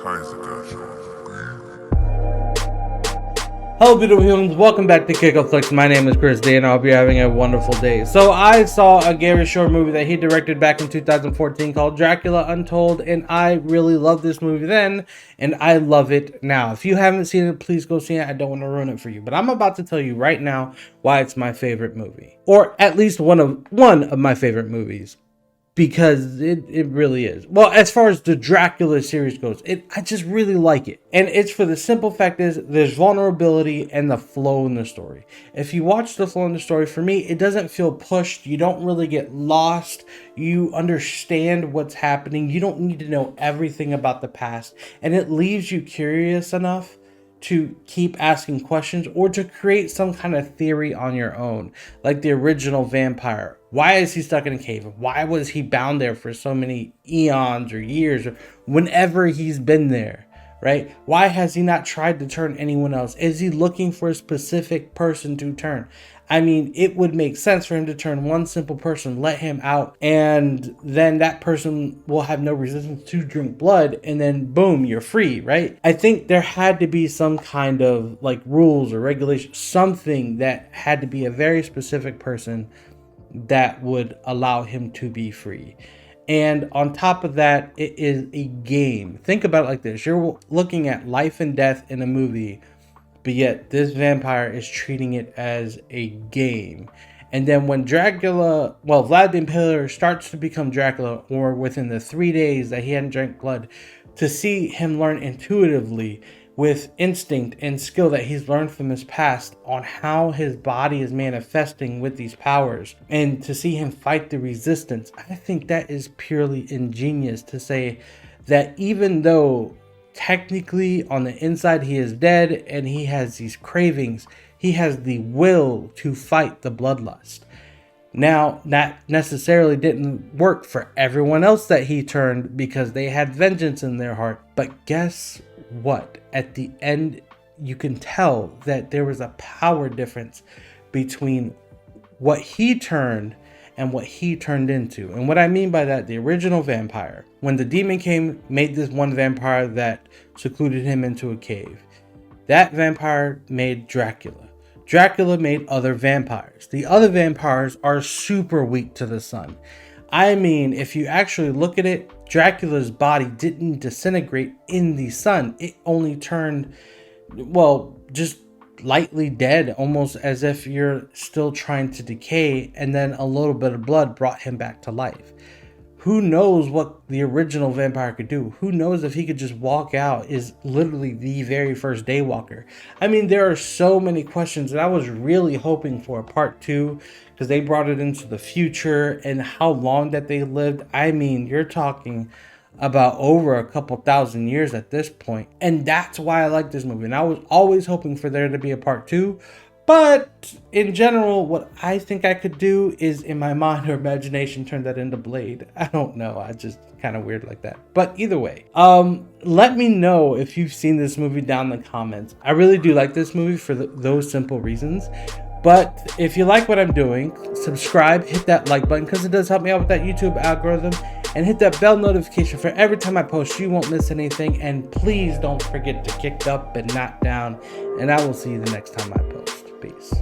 Hello beautiful humans, welcome back to Kick Up Flicks. My name is Chris D and I hope you're having a wonderful day. So I saw a Gary Shore movie that he directed back in 2014 called Dracula Untold, and I really loved this movie then and I love it now. If you haven't seen it, please go see it. I don't want to ruin it for you, but I'm about to tell you right now why it's my favorite movie, or at least one of my favorite movies. Because it really is. Well, as far as the Dracula series goes, I just really like it. And it's for the simple fact is there's vulnerability and the flow in the story. If you watch the flow in the story, for me, it doesn't feel pushed. You don't really get lost. You understand what's happening. You don't need to know everything about the past. And it leaves you curious enough to keep asking questions or to create some kind of theory on your own, like the original vampire. Why is he stuck in a cave? Why was he bound there for so many eons or years or whenever he's been there, right? Why has he not tried to turn anyone else? Is he looking for a specific person to turn? I mean, it would make sense for him to turn one simple person, let him out, and then that person will have no resistance to drink blood, and then boom, you're free, right? I think there had to be some kind of like rules or regulation, something that had to be a very specific person that would allow him to be free. And on top of that, it is a game. Think about it like this. You're looking at life and death in a movie, but yet this vampire is treating it as a game. And then when Dracula, Vlad the Impaler starts to become Dracula, or within the 3 days that he hadn't drank blood, to see him learn intuitively with instinct and skill that he's learned from his past on how his body is manifesting with these powers, and to see him fight the resistance, I think that is purely ingenious to say that even though technically on the inside he is dead and he has these cravings, he has the will to fight the bloodlust. Now, that necessarily didn't work for everyone else that he turned because they had vengeance in their heart. But guess what? At the end, you can tell that there was a power difference between what he turned and what he turned into. And what I mean by that, the original vampire, when the demon came, made this one vampire that secluded him into a cave. That vampire made Dracula. Dracula made other vampires. The other vampires are super weak to the sun. I mean, if you actually look at it, Dracula's body didn't disintegrate in the sun. It only turned, just lightly dead, almost as if you're still trying to decay, and then a little bit of blood brought him back to life. Who knows what the original vampire could do? Who knows if he could just walk out, is literally the very first daywalker. I mean, there are so many questions, and I was really hoping for a part 2 because they brought it into the future and how long that they lived. I mean, you're talking about over a couple thousand years at this point. And that's why I like this movie. And I was always hoping for there to be a part 2. But in general, what I think I could do is, in my mind or imagination, turn that into Blade. I don't know. I just kind of weird like that. But either way, let me know if you've seen this movie down in the comments. I really do like this movie for those simple reasons. But if you like what I'm doing, subscribe, hit that like button because it does help me out with that YouTube algorithm. And hit that bell notification for every time I post. You won't miss anything. And please don't forget to kick up and not down. And I will see you the next time I post. Peace.